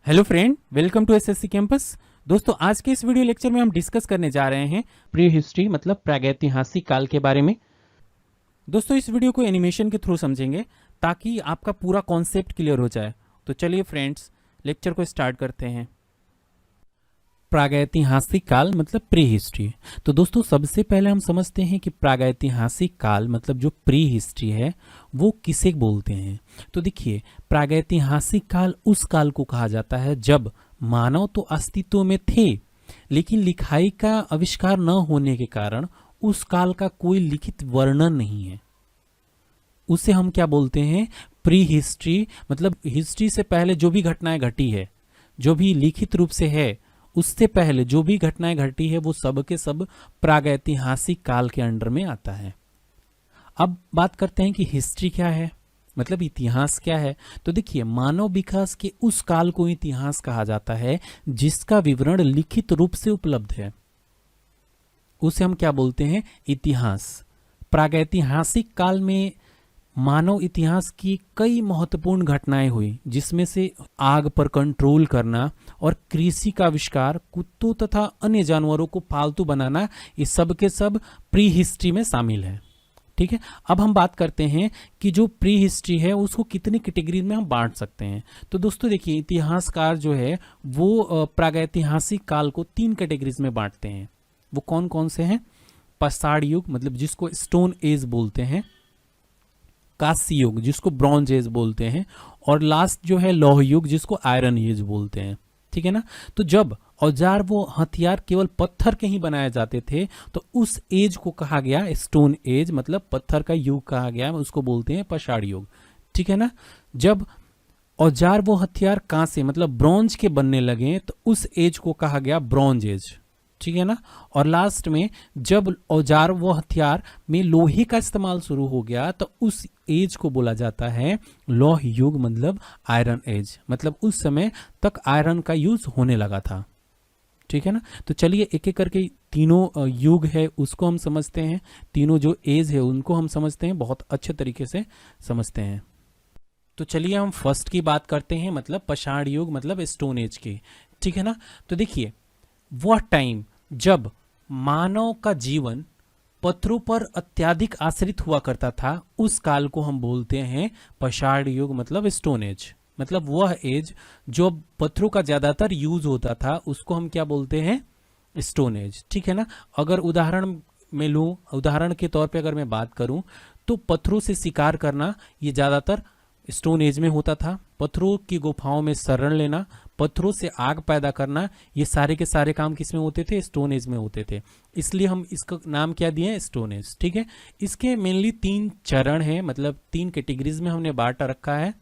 Hello friend, welcome to SSC campus. दोस्तों, आज के इस वीडियो लेक्चर में हम डिस्कस करने जा रहे हैं प्री हिस्ट्री मतलब प्रागैतिहासिक काल के बारे में। दोस्तों, इस वीडियो को एनिमेशन के थ्रू समझेंगे ताकि आपका पूरा कॉन्सेप्ट क्लियर हो जाए। तो चलिए फ्रेंड्स, लेक्चर को स्टार्ट करते हैं। प्रागैतिहासिक काल मतलब प्री हिस्ट्री। तो दोस्तों, सबसे पहले हम समझते हैं कि प्रागैतिहासिक काल मतलब जो प्री हिस्ट्री है वो किसे बोलते हैं। तो देखिए, प्रागैतिहासिक काल उस काल को कहा जाता है जब मानव तो अस्तित्व में थे, लेकिन लिखाई का आविष्कार न होने के कारण उस काल का कोई लिखित वर्णन नहीं है। उसे हम क्या बोलते हैं? Pre history. मतलब हिस्ट्री से पहले जो भी घटनाएं घटी है, जो भी लिखित रूप से है, उससे पहले जो भी घटनाएं घटी है वो सब के सब प्रागैतिहासिक काल के अंडर में आता है। अब बात करते हैं कि हिस्ट्री क्या है, मतलब इतिहास क्या है। तो देखिए, मानव विकास के उस काल को इतिहास कहा जाता है जिसका विवरण लिखित रूप से उपलब्ध है, उसे हम क्या बोलते हैं? इतिहास। प्रागैतिहासिक काल में मानव इतिहास की कई महत्वपूर्ण घटनाएं हुई, जिसमें से आग पर कंट्रोल करना और कृषि का आविष्कार, कुत्तों तथा अन्य जानवरों को पालतू बनाना, ये सब के सब प्री हिस्ट्री में शामिल है। ठीक है, अब हम बात करते हैं कि जो प्री हिस्ट्री है उसको कितनी कैटेगरी में हम बांट सकते हैं। तो दोस्तों देखिए, इतिहासकार जो है वो प्रागैतिहासिक काल को 3 कैटेगरीज में बांटते हैं। वो कौन कौन से हैं? पाषाण युग मतलब जिसको स्टोन एज बोलते हैं, कांस्य युग जिसको ब्रॉन्ज एज बोलते हैं, और लास्ट जो है लौह युग जिसको आयरन एज बोलते हैं। ठीक है ना। तो जब औजार वो हथियार केवल पत्थर के ही बनाए जाते थे तो उस एज को कहा गया स्टोन एज, मतलब पत्थर का युग कहा गया, उसको बोलते हैं पाषाण युग। ठीक है ना। जब औजार वो हथियार कांसे मतलब ब्रॉन्ज के बनने लगे तो उस एज को कहा गया ब्रॉन्ज एज। ठीक है ना। और लास्ट में जब औजार वो हथियार में लोहे का इस्तेमाल शुरू हो गया तो उस एज को बोला जाता है लौह युग मतलब आयरन एज। मतलब उस समय तक आयरन का यूज होने लगा था। ठीक है ना। तो चलिए एक एक करके तीनों युग है उसको हम समझते हैं, तीनों जो एज है उनको हम समझते हैं, बहुत अच्छे तरीके से समझते हैं। तो चलिए हम फर्स्ट की बात करते हैं, मतलब पाषाण युग मतलब स्टोन एज की। ठीक है ना। तो देखिए, वह टाइम जब मानव का जीवन पत्थरों पर अत्यधिक आश्रित हुआ करता था, उस काल को हम बोलते हैं पाषाण युग मतलब स्टोन एज। मतलब वह एज जो पत्थरों का ज्यादातर यूज होता था उसको हम क्या बोलते हैं? Stone age. ठीक है ना। अगर उदाहरण में लूं, उदाहरण के तौर पे अगर मैं बात करूं तो पत्थरों से शिकार करना ये ज्यादातर स्टोन एज में होता था। पत्थरों की गुफाओं में शरण लेना, पत्थरों से आग पैदा करना, ये सारे के सारे काम किस में होते थे? स्टोन एज में होते थे। इसलिए हम इसका नाम क्या दिए? Stone age. ठीक है। इसके मेनली 3 चरण हैं, मतलब 3 कैटेगरीज में हमने बांट रखा है।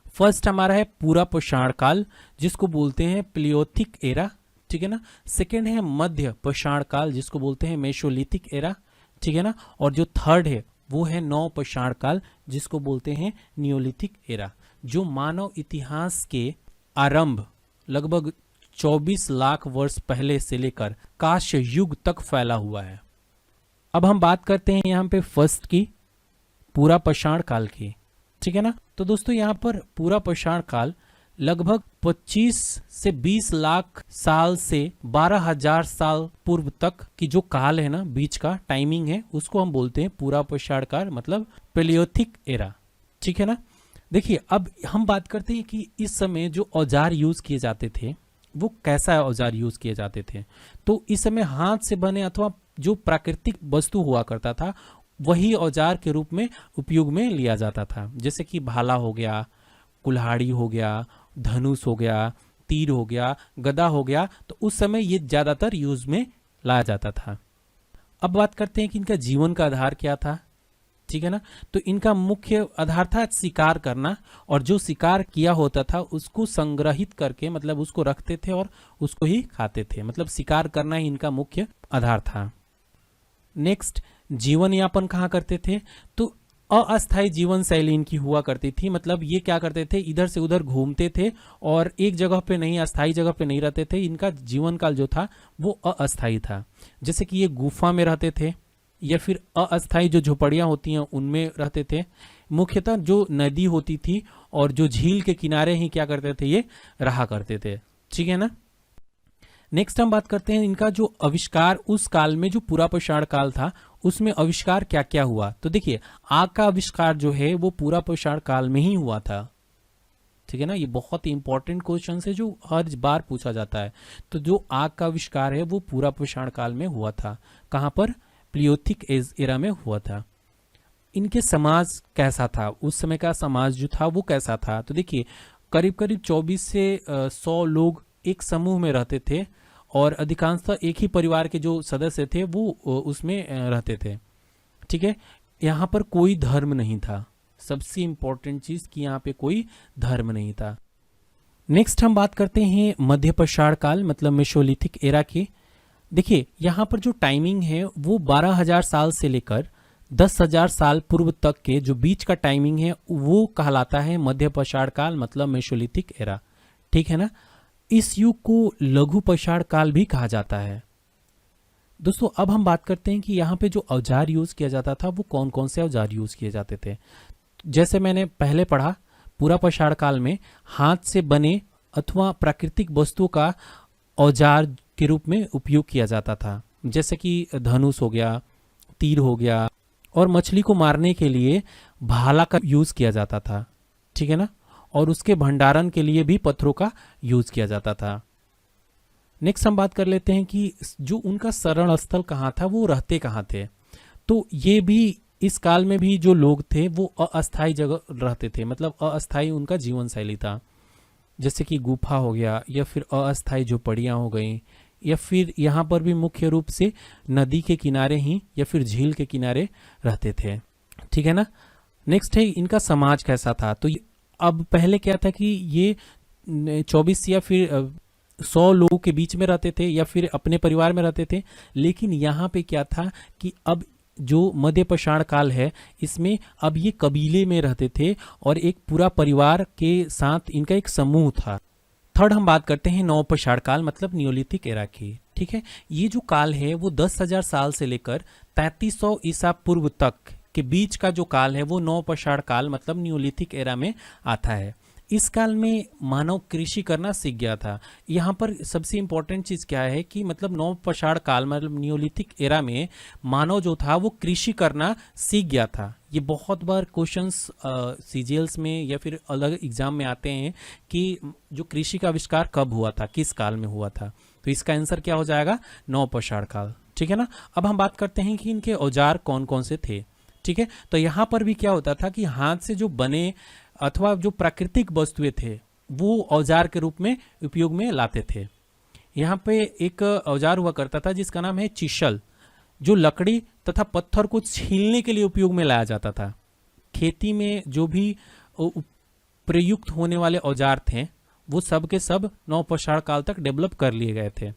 फर्स्ट हमारा है पूरा पाषाण काल जिसको बोलते हैं प्लियोथिक एरा। ठीक है ना। सेकेंड है मध्य पाषाण काल जिसको बोलते हैं मेसोलिथिक एरा। ठीक है ना। और जो थर्ड है वो है नव पाषाण काल जिसको बोलते हैं नियोलिथिक एरा, जो मानव इतिहास के आरंभ लगभग 24 लाख वर्ष पहले से लेकर कांस्य युग तक फैला हुआ है। अब हम बात करते हैं यहाँ पे फर्स्ट की, पूरा पाषाण काल की। ठीक है ना। तो दोस्तों, यहाँ पर पूरा पाषाण काल लगभग 25 से 20 लाख साल से 12,000 साल पूर्व तक की जो काल है ना, बीच का टाइमिंग है, उसको हम बोलते हैं पूरा पाषाण काल मतलब पैलियोथिक एरा। ठीक है ना। देखिए, अब हम बात करते हैं कि इस समय जो औजार यूज किए जाते थे वो कैसा औजार यूज किए जाते थे। तो इस समय हाथ से बने अथवा जो प्राकृतिक वस्तु हुआ करता था वही औजार के रूप में उपयोग में लिया जाता था। जैसे कि भाला हो गया, कुल्हाड़ी हो गया, धनुष हो गया, तीर हो गया, गदा हो गया, तो उस समय ये ज्यादातर यूज में लाया जाता था। अब बात करते हैं कि इनका जीवन का आधार क्या था। ठीक है ना। तो इनका मुख्य आधार था शिकार करना, और जो शिकार किया होता था उसको संग्रहित करके मतलब उसको रखते थे और उसको ही खाते थे। मतलब शिकार करना ही इनका मुख्य आधार था। नेक्स्ट, जीवन यापन कहाँ करते थे? तो अस्थायी जीवन शैली इनकी हुआ करती थी। मतलब ये क्या करते थे? इधर से उधर घूमते थे और एक जगह पे नहीं, अस्थायी जगह पे नहीं रहते थे। इनका जीवन काल जो था वो अस्थायी था। जैसे कि ये गुफा में रहते थे, या फिर अस्थायी जो झोपड़ियां होती हैं उनमें रहते थे, मुख्यतः जो नदी होती थी और जो झील के किनारे ही क्या करते थे, ये रहा करते थे। ठीक है ना। नेक्स्ट हम बात करते हैं इनका जो आविष्कार उस काल में, जो पुरापाषाण काल था, उसमें आविष्कार क्या क्या हुआ। तो देखिए, आग का आविष्कार जो है वो पुरापाषाण काल में ही हुआ था। ठीक है ना, ये बहुत ही इंपॉर्टेंट क्वेश्चन है जो हर बार पूछा जाता है। तो जो आग का आविष्कार है वो पुरापाषाण काल में हुआ था। कहां पर? प्लियोथिक एज एरा में हुआ था। इनके समाज कैसा था, उस समय का समाज जो था वो कैसा था? तो देखिए, करीब करीब 24 से 100 लोग एक समूह में रहते थे और अधिकांशतः एक ही परिवार के जो सदस्य थे वो उसमें रहते थे। ठीक है, यहाँ पर कोई धर्म नहीं था। सबसे इंपॉर्टेंट चीज कि यहाँ पे कोई धर्म नहीं था। नेक्स्ट हम बात करते हैं मध्यपाषाण काल मतलब मेसोलिथिक एरा की। देखिए, यहाँ पर जो टाइमिंग है वो 12,000 साल से लेकर 10,000 साल पूर्व तक के जो बीच का टाइमिंग है वो कहलाता है मध्यपाषाण काल मतलब मेसोलिथिक एरा। ठीक है ना। इस युग को लघु पाषाण काल भी कहा जाता है। दोस्तों, अब हम बात करते हैं कि यहाँ पे जो औजार यूज किया जाता था वो कौन कौन से औजार यूज किए जाते थे। जैसे मैंने पहले पढ़ा, पुरापाषाण काल में हाथ से बने अथवा प्राकृतिक वस्तुओं का औजार के रूप में उपयोग किया जाता था, जैसे कि धनुष हो गया, तीर हो गया, और मछली को मारने के लिए भाला का यूज किया जाता था। ठीक है ना। और उसके भंडारण के लिए भी पत्थरों का यूज किया जाता था। नेक्स्ट हम बात कर लेते हैं कि जो उनका शरण स्थल कहाँ था, वो रहते कहाँ थे। तो ये भी इस काल में भी जो लोग थे वो अस्थायी जगह रहते थे, मतलब अस्थायी उनका जीवन शैली था। जैसे कि गुफा हो गया, या फिर अस्थायी झोपड़ियाँ हो गई, या फिर यहाँ पर भी मुख्य रूप से नदी के किनारे ही या फिर झील के किनारे रहते थे। ठीक है ना। नेक्स्ट है इनका समाज कैसा था। तो अब पहले क्या था कि ये 24 या फिर 100 लोगों के बीच में रहते थे या फिर अपने परिवार में रहते थे। लेकिन यहाँ पे क्या था कि अब जो मध्यपाषाण काल है इसमें अब ये कबीले में रहते थे और एक पूरा परिवार के साथ इनका एक समूह था। थर्ड हम बात करते हैं नवपाषाण काल मतलब नियोलिथिक एरा की। ठीक है, ये जो काल है वो 10,000 साल से लेकर 3300 ईसा पूर्व तक के बीच का जो काल है वो नवपाषाण काल मतलब नियोलिथिक एरा में आता है। इस काल में मानव कृषि करना सीख गया था। यहाँ पर सबसे इंपॉर्टेंट चीज क्या है कि मतलब नवपाषाण काल मतलब नियोलिथिक एरा में मानव जो था वो कृषि करना सीख गया था। ये बहुत बार क्वेश्चंस सीजीएल्स में या फिर अलग एग्जाम में आते हैं कि जो कृषि का आविष्कार कब हुआ था, किस काल में हुआ था। तो इसका आंसर क्या हो जाएगा? नवपाषाण काल। ठीक है ना। अब हम बात करते हैं कि इनके औजार कौन कौन से थे। ठीक है, तो यहाँ पर भी क्या होता था कि हाथ से जो बने अथवा जो प्राकृतिक वस्तुएं थे वो औजार के रूप में उपयोग में लाते थे। यहाँ पे एक औजार हुआ करता था जिसका नाम है चिशल, जो लकड़ी तथा पत्थर को छीलने के लिए उपयोग में लाया जाता था। खेती में जो भी प्रयुक्त होने वाले औजार थे वो सब के सब नवपाषाण काल तक डेवलप कर लिए गए थे।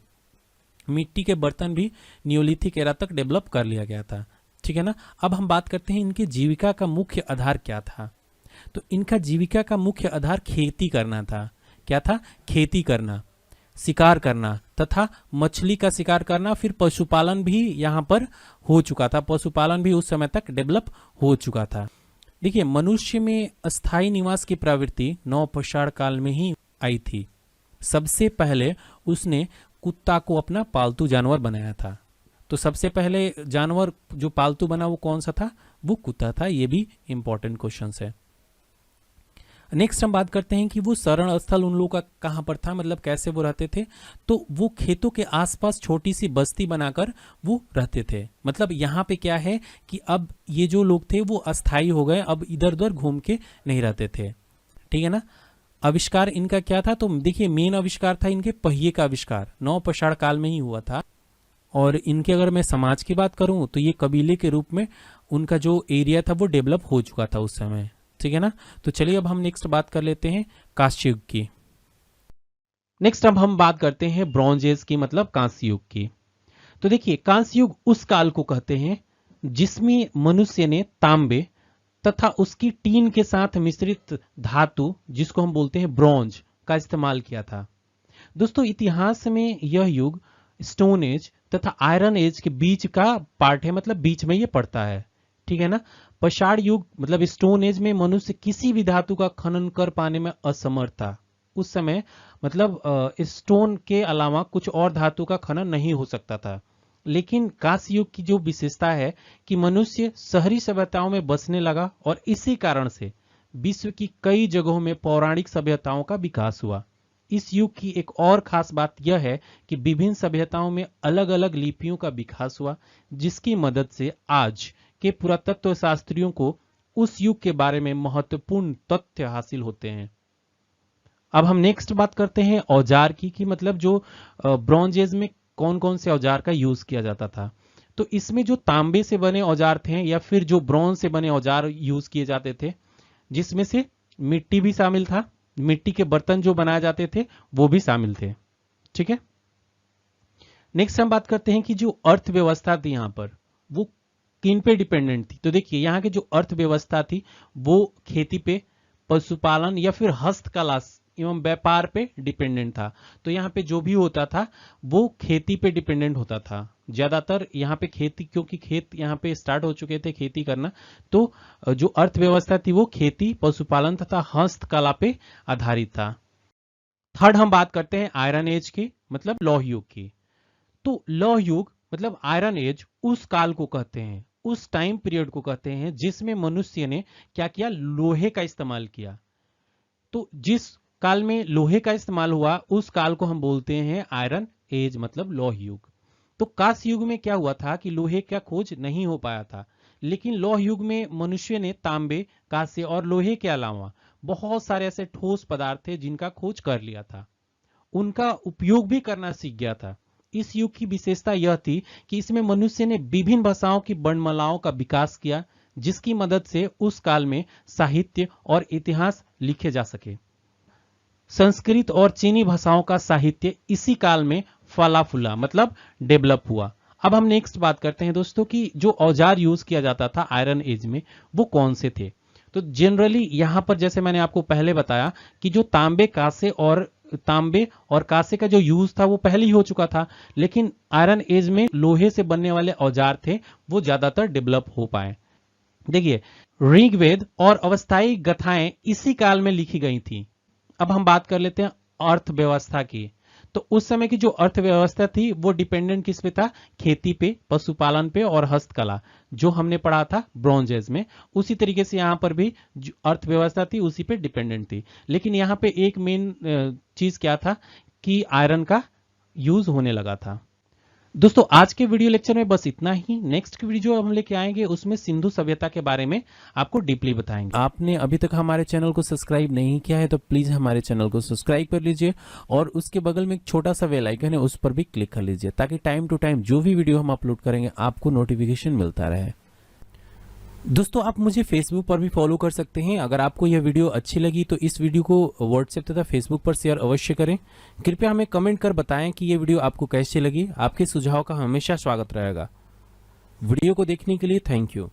मिट्टी के बर्तन भी नियोलिथिक एरा तक डेवलप कर लिया गया था। ठीक है ना। अब हम बात करते हैं इनकी जीविका का मुख्य आधार क्या था। तो इनका जीविका का मुख्य आधार खेती करना था। क्या था? खेती करना, शिकार करना तथा मछली का शिकार करना। फिर पशुपालन भी यहाँ पर हो चुका था, पशुपालन भी उस समय तक डेवलप हो चुका था। देखिए, मनुष्य में अस्थायी निवास की प्रवृत्ति नवपाषाण काल में ही आई थी। सबसे पहले उसने कुत्ता को अपना पालतू जानवर बनाया था। तो सबसे पहले जानवर जो पालतू बना वो कौन सा था? वो कुत्ता था। ये भी इंपॉर्टेंट क्वेश्चन है। नेक्स्ट हम बात करते हैं कि वो शरण स्थल उन लोगों का कहां पर था, मतलब कैसे वो रहते थे। तो वो खेतों के आसपास छोटी सी बस्ती बनाकर वो रहते थे। मतलब यहाँ पे क्या है कि अब ये जो लोग थे वो अस्थायी हो गए, अब इधर उधर घूम के नहीं रहते थे। ठीक है ना। आविष्कार इनका क्या था? तो देखिए, मेन आविष्कार था इनके पहिए का आविष्कार, नवपाषाण काल में ही हुआ था। और इनके अगर मैं समाज की बात करूं तो ये कबीले के रूप में उनका जो एरिया था वो डेवलप हो चुका था उस समय। ठीक है ना। तो चलिए अब हम नेक्स्ट बात कर लेते हैं कांस्य युग की। नेक्स्ट अब हम बात करते हैं ब्रॉन्ज एज की मतलब कांस्य युग की। तो देखिए, कांस्य युग उस काल को कहते हैं जिसमें मनुष्य ने तांबे तथा उसकी टीन के साथ मिश्रित धातु जिसको हम बोलते हैं ब्रॉन्ज का इस्तेमाल किया था। दोस्तों, इतिहास में यह युग स्टोन एज तथा आयरन एज के बीच का पार्ट है, मतलब बीच में ये पड़ता है। ठीक है ना। पाषाण युग मतलब स्टोन एज में मनुष्य किसी भी धातु का खनन कर पाने में असमर्थ था। उस समय मतलब स्टोन के अलावा कुछ और धातु का खनन नहीं हो सकता था। लेकिन कांस्य युग की जो विशेषता है कि मनुष्य शहरी सभ्यताओं में बसने लगा और इसी कारण से विश्व की कई जगहों में पौराणिक सभ्यताओं का विकास हुआ। इस युग की एक और खास बात यह है कि विभिन्न सभ्यताओं में अलग अलग लिपियों का विकास हुआ, जिसकी मदद से आज के पुरातत्व शास्त्रियों को उस युग के बारे में महत्वपूर्ण तथ्य हासिल होते हैं। अब हम नेक्स्ट बात करते हैं औजार की कि मतलब जो ब्रॉन्ज एज में कौन कौन से औजार का यूज किया जाता था। तो इसमें जो तांबे से बने औजार थे या फिर जो ब्रॉन्ज से बने औजार यूज किए जाते थे, जिसमें से मिट्टी भी शामिल था, मिट्टी के बर्तन जो बनाए जाते थे वो भी शामिल थे। ठीक है, नेक्स्ट हम बात करते हैं कि जो अर्थव्यवस्था थी यहां पर वो किन पे डिपेंडेंट थी। तो देखिए यहाँ की जो अर्थव्यवस्था थी वो खेती पे, पशुपालन या फिर हस्तकला एवं व्यापार पे डिपेंडेंट था। तो यहाँ पे जो भी होता था वो खेती पे डिपेंडेंट होता था ज्यादातर। यहाँ पे खेती, क्योंकि खेत यहाँ पे स्टार्ट हो चुके थे खेती करना, तो जो अर्थव्यवस्था थी वो खेती, पशुपालन तथा हस्तकला पे आधारित था। थर्ड हम बात करते हैं आयरन एज की, मतलब लौह युग की। तो लौह युग मतलब आयरन एज उस काल को कहते हैं, उस टाइम पीरियड को कहते हैं जिसमें मनुष्य ने क्या किया, लोहे का इस्तेमाल किया। तो जिस काल में लोहे का इस्तेमाल हुआ उस काल को हम बोलते हैं आयरन एज मतलब लौह युग। तो कांस्य युग में क्या हुआ था कि लोहे का खोज नहीं हो पाया था, लेकिन लौह युग में मनुष्य ने तांबे, कांस्य और लोहे के अलावा बहुत सारे ऐसे ठोस पदार्थ थे जिनका खोज कर लिया था, उनका उपयोग भी करना सीख गया था। इस युग की विशेषता यह थी कि इसमें मनुष्य ने विभिन्न भाषाओं की वर्णमालाओं का विकास किया, जिसकी मदद से उस काल में साहित्य और इतिहास लिखे जा सके। संस्कृत और चीनी भाषाओं का साहित्य इसी काल में फला फूला मतलब डेवलप हुआ। अब हम नेक्स्ट बात करते हैं दोस्तों कि जो औजार यूज किया जाता था आयरन एज में वो कौन से थे। तो जनरली यहां पर जैसे मैंने आपको पहले बताया कि जो तांबे और कांसे का जो यूज था वो पहले ही हो चुका था, लेकिन आयरन एज में लोहे से बनने वाले औजार थे वो ज्यादातर डेवलप हो पाए। देखिए, ऋग्वेद और अवस्थाई गाथाएं इसी काल में लिखी गई थी। अब हम बात कर लेते हैं अर्थव्यवस्था की। तो उस समय की जो अर्थव्यवस्था थी वो डिपेंडेंट किस पे था, खेती पे, पशुपालन पे और हस्तकला, जो हमने पढ़ा था ब्रॉन्ज एज में। उसी तरीके से यहाँ पर भी जो अर्थव्यवस्था थी उसी पे डिपेंडेंट थी। लेकिन यहाँ पे एक मेन चीज क्या था कि आयरन का यूज होने लगा था। दोस्तों आज के वीडियो लेक्चर में बस इतना ही। नेक्स्ट वीडियो हम लेके आएंगे उसमें सिंधु सभ्यता के बारे में आपको डीपली बताएंगे। आपने अभी तक हमारे चैनल को सब्सक्राइब नहीं किया है तो प्लीज हमारे चैनल को सब्सक्राइब कर लीजिए और उसके बगल में एक छोटा सा बेल आइकन है उस पर भी क्लिक कर लीजिए ताकि टाइम टू टाइम जो भी वीडियो हम अपलोड करेंगे आपको नोटिफिकेशन मिलता रहे। दोस्तों आप मुझे फेसबुक पर भी फॉलो कर सकते हैं। अगर आपको यह वीडियो अच्छी लगी तो इस वीडियो को व्हाट्सएप तथा फेसबुक पर शेयर अवश्य करें। कृपया हमें कमेंट कर बताएं कि यह वीडियो आपको कैसी लगी। आपके सुझाव का हमेशा स्वागत रहेगा। वीडियो को देखने के लिए थैंक यू।